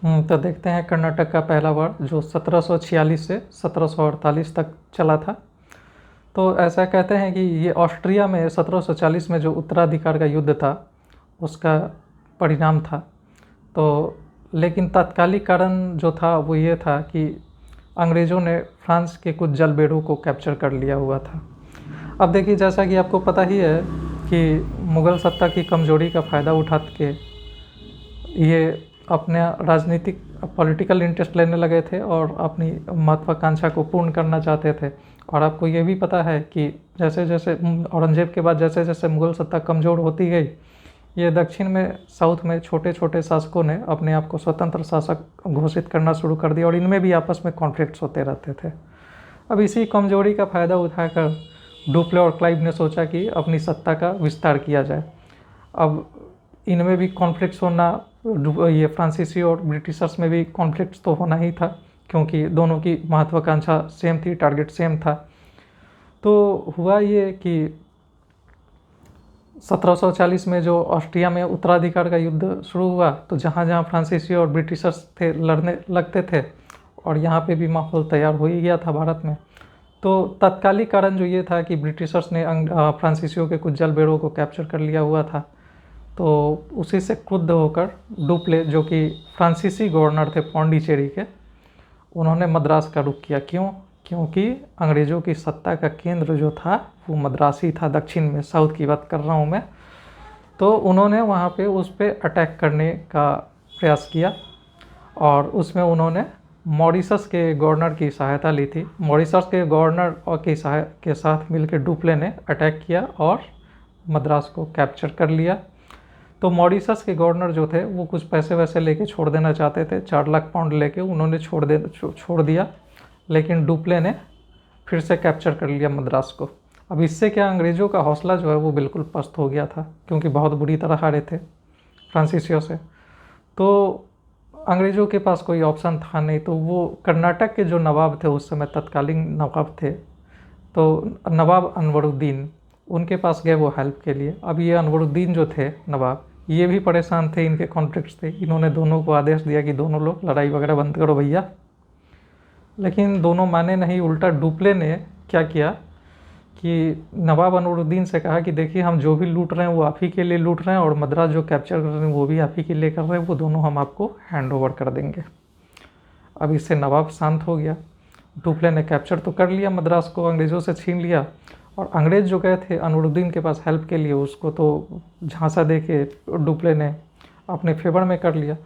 तो देखते हैं कर्नाटक का पहला वार जो 1746 से 1748 तक चला था। तो ऐसा कहते हैं कि ये ऑस्ट्रिया में 1740 में जो उत्तराधिकार का युद्ध था उसका परिणाम था। तो लेकिन तात्कालिक कारण जो था वो ये था कि अंग्रेज़ों ने फ्रांस के कुछ जलबेड़ों को कैप्चर कर लिया हुआ था। अब देखिए, जैसा कि आपको पता ही है कि मुग़ल सत्ता की कमज़ोरी का फ़ायदा उठा के ये अपने राजनीतिक पॉलिटिकल इंटरेस्ट लेने लगे थे और अपनी महत्वाकांक्षा को पूर्ण करना चाहते थे। और आपको ये भी पता है कि जैसे जैसे औरंगज़ेब के बाद जैसे जैसे मुग़ल सत्ता कमज़ोर होती गई, ये दक्षिण में साउथ में छोटे छोटे शासकों ने अपने आप को स्वतंत्र शासक घोषित करना शुरू कर दिया और इनमें भी आपस में कॉन्फ्लिक्ट्स होते रहते थे। अब इसी कमज़ोरी का फ़ायदा उठाकर डुप्ले और क्लाइव ने सोचा कि अपनी सत्ता का विस्तार किया जाए। अब इनमें भी कॉन्फ्लिक्ट्स होना, ये फ्रांसीसी और ब्रिटिशर्स में भी कॉन्फ्लिक्ट्स तो होना ही था, क्योंकि दोनों की महत्वाकांक्षा सेम थी, टारगेट सेम था। तो हुआ ये कि 1740 में जो ऑस्ट्रिया में उत्तराधिकार का युद्ध शुरू हुआ, तो जहाँ जहाँ फ्रांसीसी और ब्रिटिशर्स थे लड़ने लगते थे और यहाँ पे भी माहौल तैयार हो ही गया था भारत में। तो तत्कालिक कारण जो ये था कि ब्रिटिशर्स ने फ्रांसीसियों के कुछ जलबेड़ों को कैप्चर कर लिया हुआ था। तो उसी से क्रुद्ध होकर डुप्ले, जो कि फ्रांसीसी गवर्नर थे पौंडीचेरी के, उन्होंने मद्रास का रुख किया। क्यों? क्योंकि अंग्रेज़ों की सत्ता का केंद्र जो था वो मद्रास ही था, दक्षिण में, साउथ की बात कर रहा हूँ मैं। तो उन्होंने वहाँ पे उस पर अटैक करने का प्रयास किया और उसमें उन्होंने मॉरिशस के गवर्नर की सहायता ली थी। मॉरिशस के गवर्नर और के साथ मिलकर डुप्ले ने अटैक किया और मद्रास को कैप्चर कर लिया। तो मॉरिशस के गवर्नर जो थे वो कुछ पैसे वैसे लेके छोड़ देना चाहते थे, 4 लाख पाउंड लेके उन्होंने छोड़ दिया, लेकिन डुप्ले ने फिर से कैप्चर कर लिया मद्रास को। अब इससे क्या, अंग्रेज़ों का हौसला जो है वो बिल्कुल पस्त हो गया था, क्योंकि बहुत बुरी तरह हारे थे फ्रांसीसियों से। तो अंग्रेज़ों के पास कोई ऑप्शन था नहीं, तो वो कर्नाटक के जो नवाब थे उस समय, तत्कालीन नवाब थे, तो नवाब अनवरुद्दीन, उनके पास गए वो हेल्प के लिए। अब ये अनवरुद्दीन जो थे नवाब, ये भी परेशान थे, इनके कॉन्फ्लिक्ट्स थे। इन्होंने दोनों को आदेश दिया कि दोनों लोग लड़ाई वगैरह बंद करो भैया, लेकिन दोनों माने नहीं। उल्टा डुप्ले ने क्या किया कि नवाब अनवरुद्दीन से कहा कि देखिए, हम जो भी लूट रहे हैं वो आप ही के लिए लूट रहे हैं और मद्रास जो कैप्चर कर रहे हैं वो भी आप ही के लिए कर रहे हैं, वो दोनों हम आपको हैंड ओवर कर देंगे। अब इससे नवाब शांत हो गया। डुप्ले ने कैप्चर तो कर लिया, मद्रास को अंग्रेज़ों से छीन लिया, और अंग्रेज़ जो गए थे अनवरुद्दीन के पास हेल्प के लिए, उसको तो झांसा दे के डुप्ले ने अपने फेवर में कर लिया।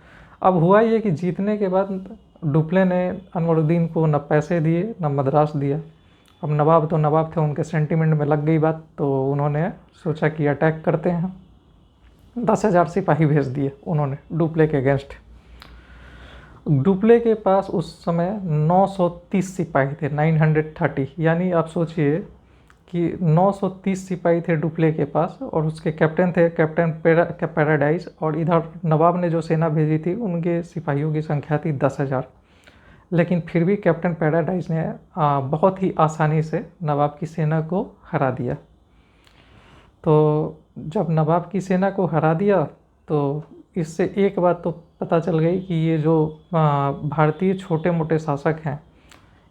अब हुआ ये कि जीतने के बाद डुप्ले ने अनवरुद्दीन को न पैसे दिए न मद्रास दिया। अब नवाब तो नवाब थे, उनके सेंटिमेंट में लग गई बात, तो उन्होंने सोचा कि अटैक करते हैं। 10,000 सिपाही भेज दिए उन्होंने डुप्ले के अगेंस्ट। डुप्ले के पास उस समय 930 सिपाही थे, 930। यानी आप सोचिए कि 930 सिपाही थे डुप्ले के पास, और उसके कैप्टन थे कैप्टन पैराडाइज, और इधर नवाब ने जो सेना भेजी थी उनके सिपाहियों की संख्या थी 10,000। लेकिन फिर भी कैप्टन पैराडाइज ने बहुत ही आसानी से नवाब की सेना को हरा दिया। तो जब नवाब की सेना को हरा दिया तो इससे एक बात तो पता चल गई कि ये जो भारतीय छोटे मोटे शासक हैं,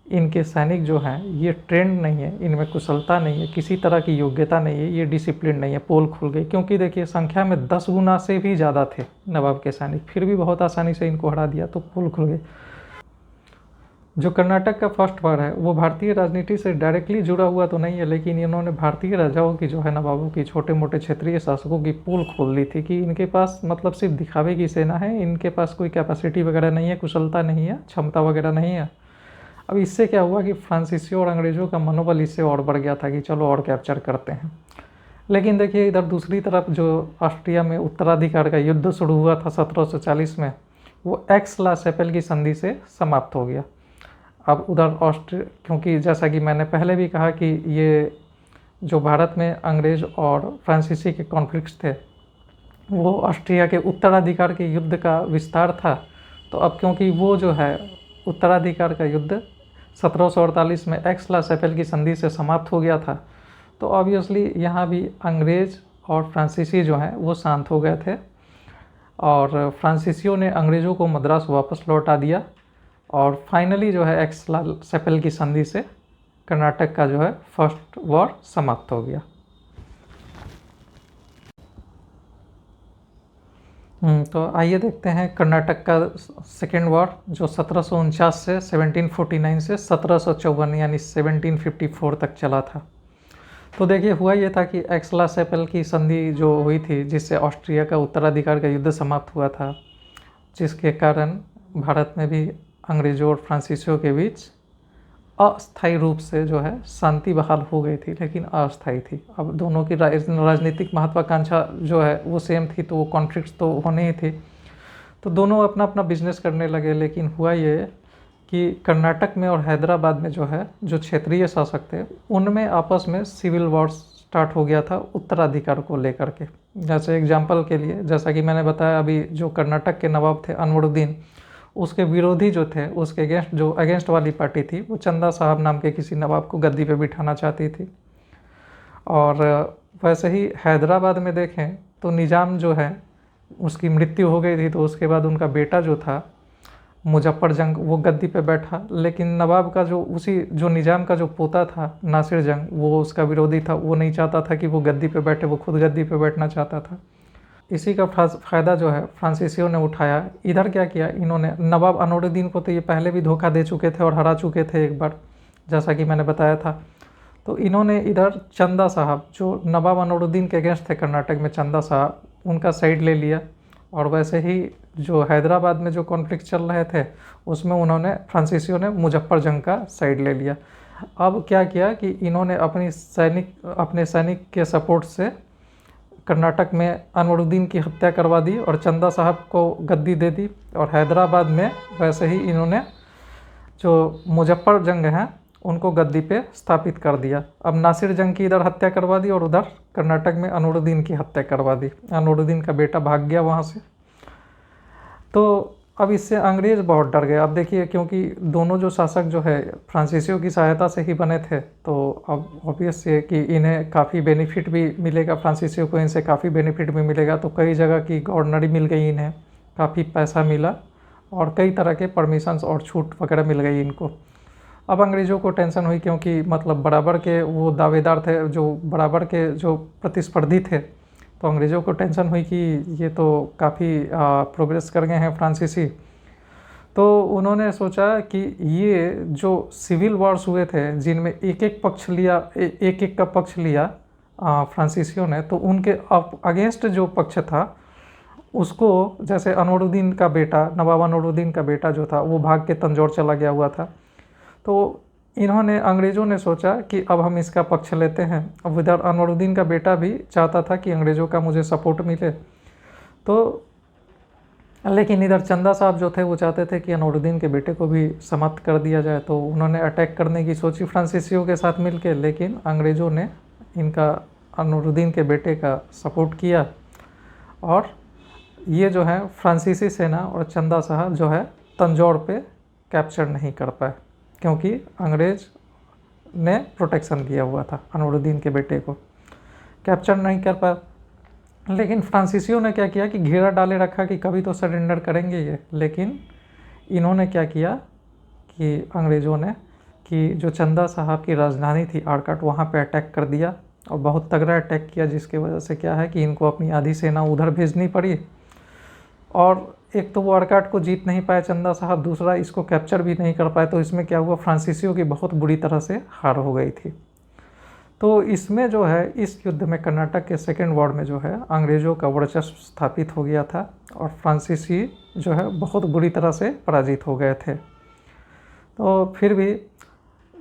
इनके सैनिक जो हैं ये ट्रेंड नहीं है, इनमें कुशलता नहीं है, किसी तरह की योग्यता नहीं है, ये डिसिप्लिन नहीं है। पोल खुल गई, क्योंकि देखिए संख्या में 10 गुना से भी ज़्यादा थे नवाब के सैनिक, फिर भी बहुत आसानी से इनको हरा दिया, तो पोल खुल गई। जो कर्नाटक का फर्स्ट वार है वो भारतीय राजनीति से डायरेक्टली जुड़ा हुआ तो नहीं है, लेकिन इन्होंने भारतीय राजाओं की, जो है नवाबों की, छोटे मोटे क्षेत्रीय शासकों की पोल खोल दी थी कि इनके पास मतलब सिर्फ दिखावे की सेना है, इनके पास कोई कैपेसिटी वगैरह नहीं है, कुशलता नहीं है, क्षमता वगैरह नहीं है। अब इससे क्या हुआ कि फ्रांसीसियों और अंग्रेज़ों का मनोबल इससे और बढ़ गया था कि चलो और कैप्चर करते हैं। लेकिन देखिए, इधर दूसरी तरफ जो ऑस्ट्रिया में उत्तराधिकार का युद्ध शुरू हुआ था 1740 में, वो एक्स ला चैपेल की संधि से समाप्त हो गया। अब उधर क्योंकि जैसा कि मैंने पहले भी कहा कि ये जो भारत में अंग्रेज़ और फ्रांसीसी के कॉन्फ्लिक्ट्स थे वो ऑस्ट्रिया के उत्तराधिकार के युद्ध का विस्तार था। तो अब क्योंकि वो जो है उत्तराधिकार का युद्ध 1748 में एक्स ला चैपेल की संधि से समाप्त हो गया था, तो ऑब्वियसली यहाँ भी अंग्रेज़ और फ्रांसीसी जो हैं वो शांत हो गए थे। और फ्रांसीसियों ने अंग्रेज़ों को मद्रास वापस लौटा दिया और फाइनली जो है एक्स-ला-सैपिल की संधि से कर्नाटक का जो है फर्स्ट वॉर समाप्त हो गया। तो आइए देखते हैं कर्नाटक का सेकेंड वॉर जो 1749 से 1749 से 1754 यानी 1754 तक चला था। तो देखिए हुआ ये था कि एक्स-ला-सैपिल की संधि जो हुई थी जिससे ऑस्ट्रिया का उत्तराधिकार का युद्ध समाप्त हुआ था, जिसके कारण भारत में भी अंग्रेज़ों और फ्रांसीसियों के बीच अस्थायी रूप से जो है शांति बहाल हो गई थी, लेकिन अस्थायी थी। अब दोनों की राजनीतिक महत्वाकांक्षा जो है वो सेम थी, तो वो कॉन्फ्लिक्ट्स तो होने ही थे। तो दोनों अपना अपना बिजनेस करने लगे, लेकिन हुआ ये कि कर्नाटक में और हैदराबाद में जो है जो क्षेत्रीय शासक थे उनमें आपस में सिविल वॉर स्टार्ट हो गया था उत्तराधिकार को लेकर के। जैसे एग्जाम्पल के लिए, जैसा कि मैंने बताया अभी, जो कर्नाटक के नवाब थे अनवरुद्दीन, उसके विरोधी जो थे, उसके अगेंस्ट वाली पार्टी थी, वो चंदा साहब नाम के किसी नवाब को गद्दी पे बिठाना चाहती थी। और वैसे ही हैदराबाद में देखें तो निज़ाम जो है उसकी मृत्यु हो गई थी, तो उसके बाद उनका बेटा जो था मुजफ्फर जंग वो गद्दी पे बैठा, लेकिन नवाब का जो निज़ाम का जो पोता था नासिर जंग, वो उसका विरोधी था। वो नहीं चाहता था कि वो गद्दी पे बैठे, वो खुद गद्दी पे बैठना चाहता था। इसी का फ़ायदा जो है फ्रांसीसियों ने उठाया। इधर क्या किया इन्होंने, नवाब अनवरुद्दीन को तो ये पहले भी धोखा दे चुके थे और हरा चुके थे एक बार, जैसा कि मैंने बताया था। तो इन्होंने इधर चंदा साहब, जो नवाब अनवरुद्दीन के अगेंस्ट थे कर्नाटक में, चंदा साहब, उनका साइड ले लिया। और वैसे ही जो हैदराबाद में जो कॉन्फ्लिक्ट चल रहे थे उसमें फ्रांसीसियों ने मुजफ्फर जंग का साइड ले लिया। अब क्या किया कि इन्होंने अपने सैनिक के सपोर्ट से कर्नाटक में अनवरुद्दीन की हत्या करवा दी और चंदा साहब को गद्दी दे दी। और हैदराबाद में वैसे ही इन्होंने जो मुजफ्फर जंग हैं उनको गद्दी पे स्थापित कर दिया। अब नासिर जंग की इधर हत्या करवा दी और उधर कर्नाटक में अनवरुद्दीन की हत्या करवा दी। अनवरुद्दीन का बेटा भाग गया वहाँ से। तो अब इससे अंग्रेज़ बहुत डर गए। अब देखिए, क्योंकि दोनों जो शासक जो है फ्रांसीसियों की सहायता से ही बने थे, तो अब ऑब्वियस है कि इन्हें काफ़ी बेनिफिट भी मिलेगा, फ्रांसीसियों को इनसे काफ़ी बेनिफिट भी मिलेगा। तो कई जगह की गवर्नरी मिल गई इन्हें, काफ़ी पैसा मिला और कई तरह के परमिशंस और छूट वगैरह मिल गई इनको। अब अंग्रेज़ों को टेंशन हुई, क्योंकि मतलब बराबर के वो दावेदार थे, जो बराबर के जो प्रतिस्पर्धी थे। तो अंग्रेज़ों को टेंशन हुई कि ये तो काफ़ी प्रोग्रेस कर गए हैं फ्रांसीसी। तो उन्होंने सोचा कि ये जो सिविल वॉर्स हुए थे जिनमें एक एक का पक्ष लिया फ्रांसीसियों ने, तो उनके अगेंस्ट जो पक्ष था उसको, जैसे अनवरुद्दीन का बेटा, नवाब अनवरुद्दीन का बेटा जो था वो भाग के तंजौर चला गया हुआ था। तो अंग्रेज़ों ने सोचा कि अब हम इसका पक्ष लेते हैं। अब इधर अनवरुद्दीन का बेटा भी चाहता था कि अंग्रेज़ों का मुझे सपोर्ट मिले, तो लेकिन इधर चंदा साहब जो थे वो चाहते थे कि अनवरुद्दीन के बेटे को भी समाप्त कर दिया जाए। तो उन्होंने अटैक करने की सोची फ्रांसीसियों के साथ मिलके, लेकिन अंग्रेज़ों ने इनका अनवरुद्दीन के बेटे का सपोर्ट किया और ये जो है फ्रांसीसी सेना और चंदा साहब जो है तंजौर पे कैप्चर नहीं कर पाए, क्योंकि अंग्रेज़ ने प्रोटेक्शन दिया हुआ था अनवरुद्दीन के बेटे को, कैप्चर नहीं कर पाए। लेकिन फ्रांसीसियों ने क्या किया कि घेरा डाले रखा कि कभी तो सरेंडर करेंगे ये। लेकिन इन्होंने क्या किया कि अंग्रेज़ों ने कि जो चंदा साहब की राजधानी थी आरकाट, वहाँ पे अटैक कर दिया और बहुत तगड़ा अटैक किया, जिसकी वजह से क्या है कि इनको अपनी आधी सेना उधर भेजनी पड़ी। और एक तो वो आरकाट को जीत नहीं पाए चंदा साहब, दूसरा इसको कैप्चर भी नहीं कर पाए। तो इसमें क्या हुआ, फ्रांसीसियों की बहुत बुरी तरह से हार हो गई थी। तो इसमें जो है इस युद्ध में कर्नाटक के सेकेंड वॉर में जो है अंग्रेज़ों का वर्चस्व स्थापित हो गया था और फ्रांसीसी जो है बहुत बुरी तरह से पराजित हो गए थे। तो फिर भी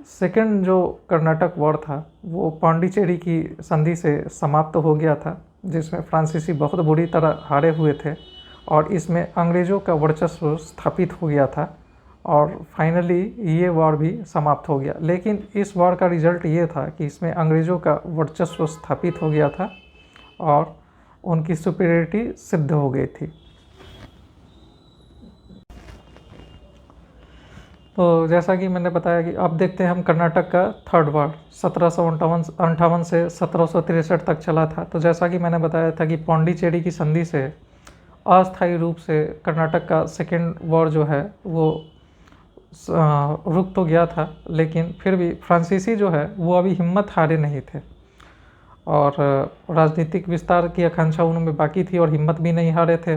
सेकेंड जो कर्नाटक वॉर था वो पांडिचेरी की संधि से समाप्त हो गया था, जिसमें फ्रांसीसी बहुत बुरी तरह हारे हुए थे और इसमें अंग्रेज़ों का वर्चस्व स्थापित हो गया था और फाइनली ये वॉर भी समाप्त हो गया। लेकिन इस वॉर का रिज़ल्ट ये था कि इसमें अंग्रेज़ों का वर्चस्व स्थापित हो गया था और उनकी सुपीरियरिटी सिद्ध हो गई थी। तो जैसा कि मैंने बताया कि अब देखते हैं हम कर्नाटक का थर्ड वॉर 1758 से 1763 तक चला था। तो जैसा कि मैंने बताया था कि पांडिचेरी की संधि से अस्थायी रूप से कर्नाटक का सेकेंड वॉर जो है वो रुक तो गया था, लेकिन फिर भी फ्रांसीसी जो है वो अभी हिम्मत हारे नहीं थे और राजनीतिक विस्तार की आकांक्षा उनमें बाकी थी और हिम्मत भी नहीं हारे थे।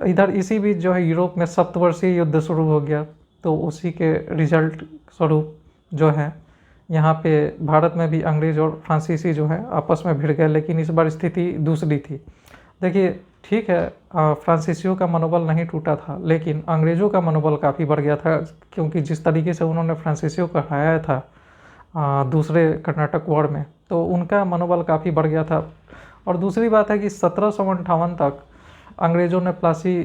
इधर इसी बीच जो है यूरोप में सप्तवर्षीय युद्ध शुरू हो गया, तो उसी के रिजल्ट स्वरूप जो है यहाँ पे भारत में भी अंग्रेज और फ्रांसीसी जो है आपस में भिड़ गए, लेकिन इस बार स्थिति दूसरी थी। देखिए ठीक है, फ्रांसीसियों का मनोबल नहीं टूटा था, लेकिन अंग्रेज़ों का मनोबल काफ़ी बढ़ गया था, क्योंकि जिस तरीके से उन्होंने फ्रांसीसियों को हराया था दूसरे कर्नाटक वॉर में, तो उनका मनोबल काफ़ी बढ़ गया था। और दूसरी बात है कि 1758 तक अंग्रेज़ों ने प्लासी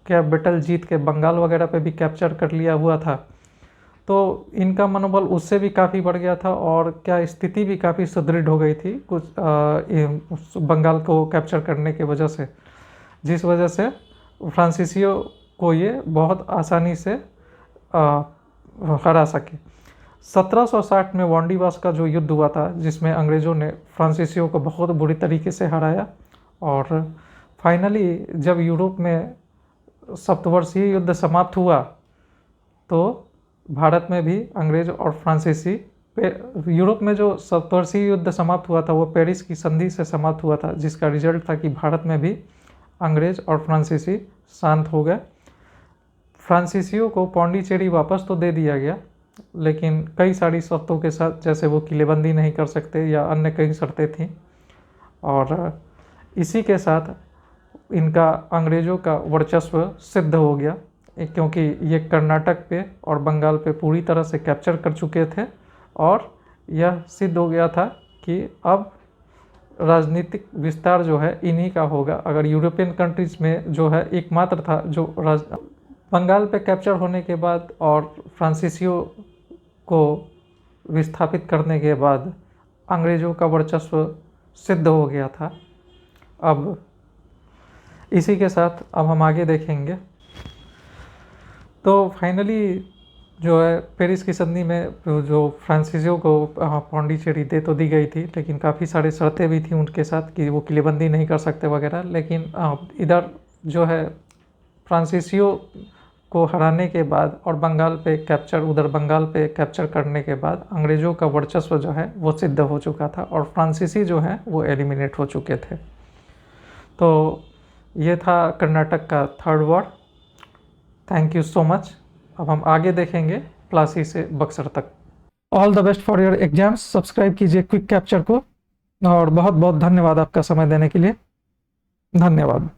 का बैटल जीत के बंगाल वगैरह पे भी कैप्चर कर लिया हुआ था, तो इनका मनोबल उससे भी काफ़ी बढ़ गया था और क्या स्थिति भी काफ़ी सुदृढ़ हो गई थी कुछ बंगाल को कैप्चर करने की वजह से, जिस वजह से फ्रांसीसियों को ये बहुत आसानी से हरा सके। 1760 में वांडीवास का जो युद्ध हुआ था, जिसमें अंग्रेज़ों ने फ्रांसीसियों को बहुत बुरी तरीके से हराया, और फाइनली जब यूरोप में सप्तवर्षीय युद्ध समाप्त हुआ, तो भारत में भी अंग्रेज और फ्रांसीसी यूरोप में जो सप्तवर्षीय युद्ध समाप्त हुआ था वो पेरिस की संधि से समाप्त हुआ था, जिसका रिजल्ट था कि भारत में भी अंग्रेज और फ्रांसीसी शांत हो गए। फ्रांसीसियों को पौंडीचेरी वापस तो दे दिया गया, लेकिन कई सारी शर्तों के साथ, जैसे वो किलेबंदी नहीं कर सकते या अन्य कई शर्तें थीं, और इसी के साथ इनका अंग्रेज़ों का वर्चस्व सिद्ध हो गया, क्योंकि ये कर्नाटक पे और बंगाल पे पूरी तरह से कैप्चर कर चुके थे, और यह सिद्ध हो गया था कि अब राजनीतिक विस्तार जो है इन्हीं का होगा। अगर यूरोपियन कंट्रीज़ में जो है एकमात्र था जो बंगाल पे कैप्चर होने के बाद और फ्रांसीसियों को विस्थापित करने के बाद अंग्रेज़ों का वर्चस्व सिद्ध हो गया था। अब इसी के साथ अब हम आगे देखेंगे। तो फाइनली जो है पेरिस की संधि में जो फ्रांसीसियों को पौंडीचेरी दे तो दी गई थी, लेकिन काफ़ी सारी शर्तें भी थी उनके साथ कि वो किलेबंदी नहीं कर सकते वगैरह। लेकिन इधर जो है फ्रांसीसियों को हराने के बाद और बंगाल पे कैप्चर करने के बाद अंग्रेज़ों का वर्चस्व जो है वो सिद्ध हो चुका था और फ्रांसीसी जो है वो एलिमिनेट हो चुके थे। तो ये था कर्नाटक का third war. Thank you so much. अब हम आगे देखेंगे प्लासी से बक्सर तक। All the best for your exams. Subscribe कीजिए क्विक कैप्चर को, और बहुत बहुत धन्यवाद आपका समय देने के लिए। धन्यवाद।